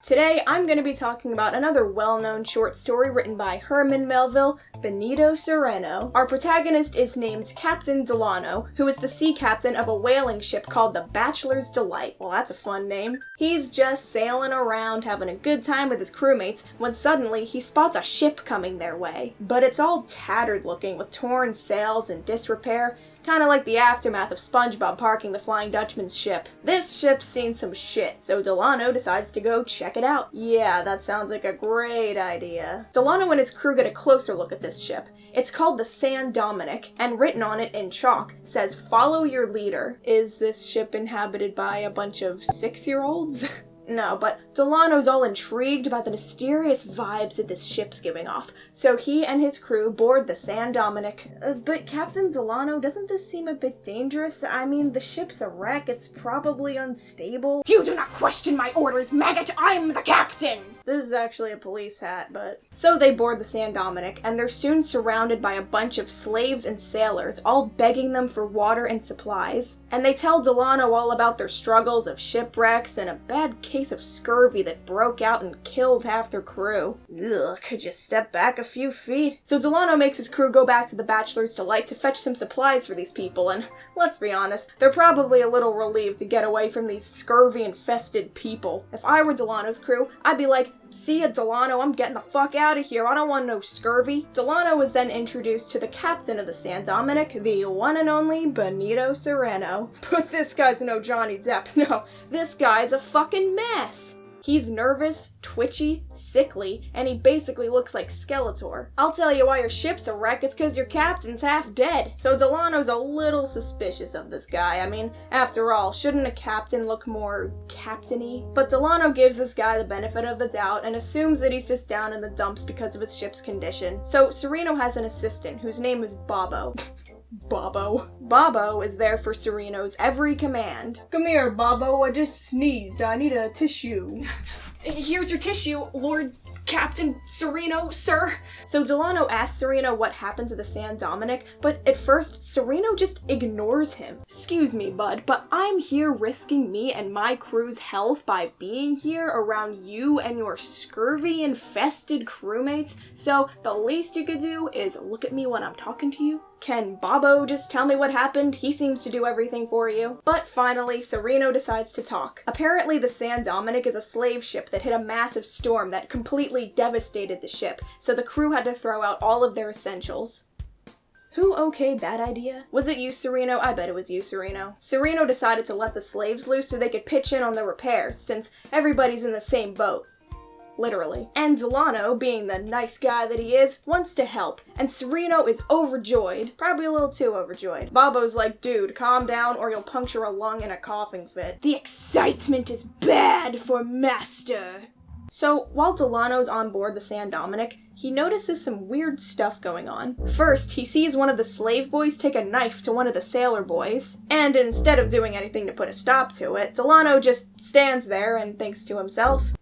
Today, I'm going to be talking about another well-known short story written by Herman Melville, Benito Cereno. Our protagonist is named Captain Delano, who is the sea captain of a whaling ship called the Bachelor's Delight. Well, that's a fun name. He's just sailing around, having a good time with his crewmates, when suddenly he spots a ship coming their way. But it's all tattered looking, with torn sails and disrepair, kind of like the aftermath of SpongeBob parking the Flying Dutchman's ship. This ship's seen some shit, so Delano decides to go check it out. Yeah, that sounds like a great idea. Delano and his crew get a closer look at this ship. It's called the San Dominick, and written on it in chalk says, "Follow your leader." Is this ship inhabited by a bunch of 6-year-olds? No, but Delano's all intrigued by the mysterious vibes that this ship's giving off, so he and his crew board the San Dominick. But Captain Delano, doesn't this seem a bit dangerous? I mean, the ship's a wreck, it's probably unstable. You do not question my orders, maggot! I'm the captain! This is actually a police hat, but... So they board the San Dominick, and they're soon surrounded by a bunch of slaves and sailors, all begging them for water and supplies. And they tell Delano all about their struggles of shipwrecks and a bad case of scurvy that broke out and killed half their crew. Ugh, could you step back a few feet? So Delano makes his crew go back to the Bachelor's Delight to fetch some supplies for these people, and let's be honest, they're probably a little relieved to get away from these scurvy-infested people. If I were Delano's crew, I'd be like, "See ya, Delano, I'm getting the fuck out of here, I don't want no scurvy." Delano was then introduced to the captain of the San Dominick, the one and only Benito Cereno. But this guy's no Johnny Depp, no, this guy's a fucking mess. He's nervous, twitchy, sickly, and he basically looks like Skeletor. I'll tell you why your ship's a wreck, it's cause your captain's half dead. So Delano's a little suspicious of this guy. I mean, after all, shouldn't a captain look more captain-y? But Delano gives this guy the benefit of the doubt and assumes that he's just down in the dumps because of his ship's condition. So Cereno has an assistant whose name is Babo. Babo. Babo is there for Cereno's every command. Come here, Babo, I just sneezed. I need a tissue. Here's your tissue, Lord Captain Cereno, sir. So Delano asks Cereno what happened to the San Dominick, but at first, Cereno just ignores him. "Excuse me, bud, but I'm here risking me and my crew's health by being here around you and your scurvy-infested crewmates, so the least you could do is look at me when I'm talking to you. Can Babo just tell me what happened? He seems to do everything for you." But finally, Cereno decides to talk. Apparently, the San Dominick is a slave ship that hit a massive storm that completely devastated the ship, so the crew had to throw out all of their essentials. Who okayed that idea? Was it you, Cereno? I bet it was you, Cereno. Cereno decided to let the slaves loose so they could pitch in on the repairs, since everybody's in the same boat. Literally. And Delano, being the nice guy that he is, wants to help, and Cereno is overjoyed. Probably a little too overjoyed. Babo's like, "Dude, calm down or you'll puncture a lung in a coughing fit. The excitement is bad for master." So, while Delano's on board the San Dominick, he notices some weird stuff going on. First, he sees one of the slave boys take a knife to one of the sailor boys, and instead of doing anything to put a stop to it, Delano just stands there and thinks to himself,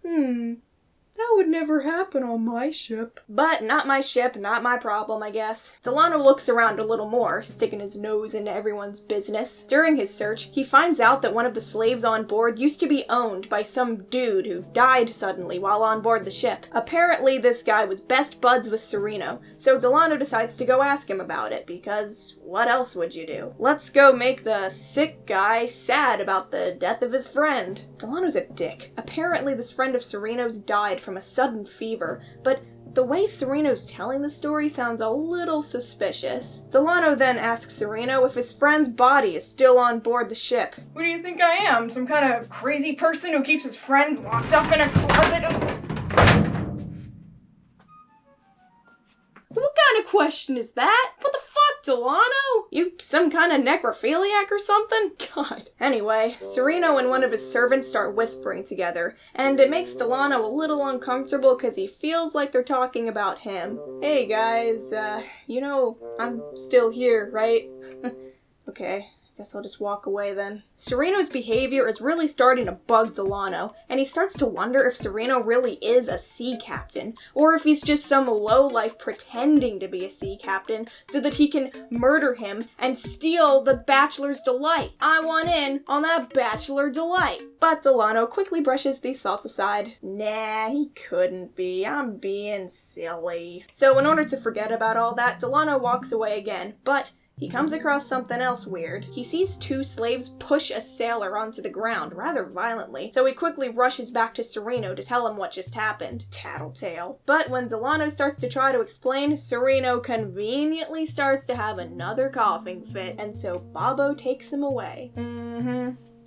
"That would never happen on my ship." But not my ship, not my problem, I guess. Delano looks around a little more, sticking his nose into everyone's business. During his search, he finds out that one of the slaves on board used to be owned by some dude who died suddenly while on board the ship. Apparently, this guy was best buds with Cereno, so Delano decides to go ask him about it, because what else would you do? Let's go make the sick guy sad about the death of his friend. Delano's a dick. Apparently, this friend of Cereno's died from a sudden fever, but the way Cereno's telling the story sounds a little suspicious. Delano then asks Cereno if his friend's body is still on board the ship. What do you think I am? Some kind of crazy person who keeps his friend locked up in a closet? What kind of question is that? What the fuck, Delano? You some kind of necrophiliac or something? God. Anyway, Cereno and one of his servants start whispering together, and it makes Delano a little uncomfortable because he feels like they're talking about him. "Hey guys, you know, I'm still here, right?" "Okay, Guess I'll just walk away then. Cereno's behavior is really starting to bug Delano, and he starts to wonder if Cereno really is a sea captain, or if he's just some lowlife pretending to be a sea captain so that he can murder him and steal the Bachelor's Delight. I want in on that Bachelor Delight. But Delano quickly brushes these thoughts aside. Nah, he couldn't be. I'm being silly. So in order to forget about all that, Delano walks away again, but he comes across something else weird. He sees two slaves push a sailor onto the ground rather violently, so he quickly rushes back to Cereno to tell him what just happened. Tattletale. But when Delano starts to try to explain, Cereno conveniently starts to have another coughing fit, and so Babo takes him away.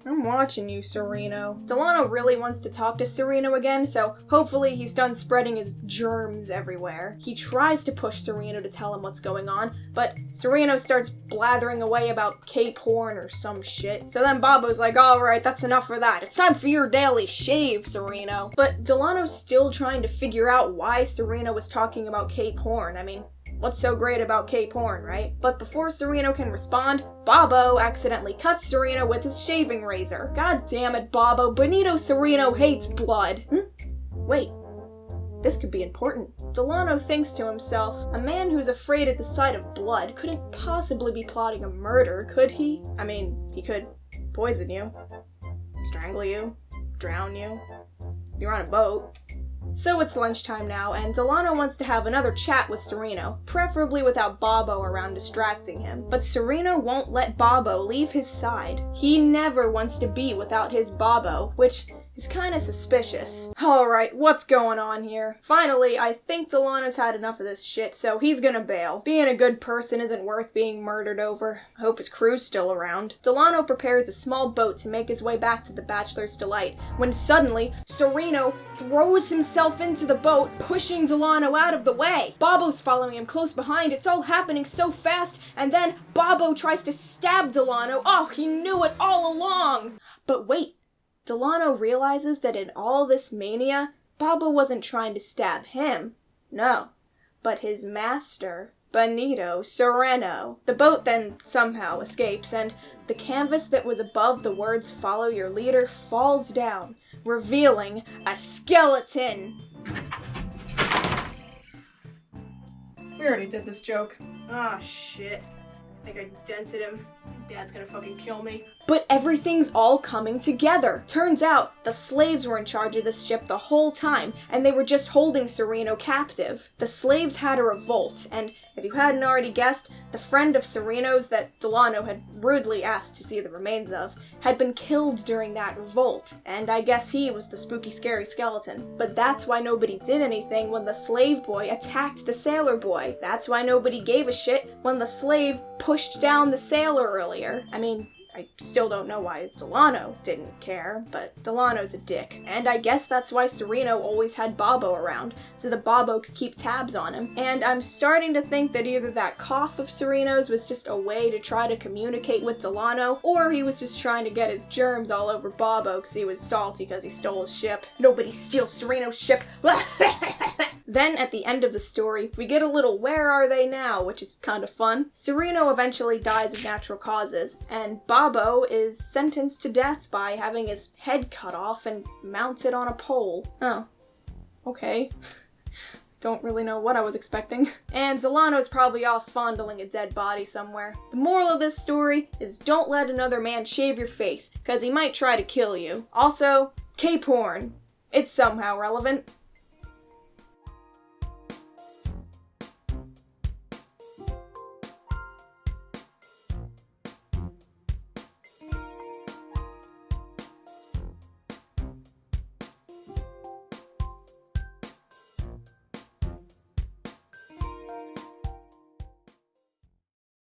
I'm watching you, Cereno. Delano really wants to talk to Cereno again, so hopefully he's done spreading his germs everywhere. He tries to push Cereno to tell him what's going on, but Cereno starts blathering away about Cape Horn or some shit. So then Babo's like, alright, that's enough for that. It's time for your daily shave, Cereno. But Delano's still trying to figure out why Cereno was talking about Cape Horn. I mean, what's so great about Cape Horn, right? But before Cereno can respond, Babo accidentally cuts Cereno with his shaving razor. God damn it, Babo. Benito Cereno hates blood. Wait. This could be important. Delano thinks to himself, a man who's afraid at the sight of blood couldn't possibly be plotting a murder, could he? I mean, he could poison you, strangle you, drown you. You're on a boat. So it's lunchtime now, and Delano wants to have another chat with Cereno, preferably without Babo around distracting him. But Cereno won't let Babo leave his side. He never wants to be without his Babo, which is kinda suspicious. Alright, what's going on here? Finally, I think Delano's had enough of this shit, so he's gonna bail. Being a good person isn't worth being murdered over. I hope his crew's still around. Delano prepares a small boat to make his way back to the Bachelor's Delight, when suddenly, Cereno throws himself into the boat, pushing Delano out of the way. Babo's following him close behind. It's all happening so fast, and then Babo tries to stab Delano. Oh, he knew it all along! But wait. Delano realizes that in all this mania, Babo wasn't trying to stab him. No, but his master, Benito Cereno. The boat then somehow escapes, and the canvas that was above the words "Follow your leader" falls down, revealing a skeleton. We already did this joke. Ah, shit. I think I dented him. Dad's gonna fucking kill me. But everything's all coming together. Turns out, the slaves were in charge of this ship the whole time, and they were just holding Cereno captive. The slaves had a revolt, and if you hadn't already guessed, the friend of Cereno's that Delano had rudely asked to see the remains of had been killed during that revolt, and I guess he was the spooky, scary skeleton. But that's why nobody did anything when the slave boy attacked the sailor boy. That's why nobody gave a shit when the slave pushed down the sailor earlier. I mean, I still don't know why Delano didn't care, but Delano's a dick. And I guess that's why Cereno always had Babo around, so that Babo could keep tabs on him. And I'm starting to think that either that cough of Cereno's was just a way to try to communicate with Delano, or he was just trying to get his germs all over Babo because he was salty because he stole his ship. Nobody steals Cereno's ship! Then, at the end of the story, we get a little "where are they now?" which is kind of fun. Cereno eventually dies of natural causes, and Babo is sentenced to death by having his head cut off and mounted on a pole. Oh. Okay. Don't really know what I was expecting. And Delano's probably off fondling a dead body somewhere. The moral of this story is don't let another man shave your face, cause he might try to kill you. Also, Cape Horn. It's somehow relevant.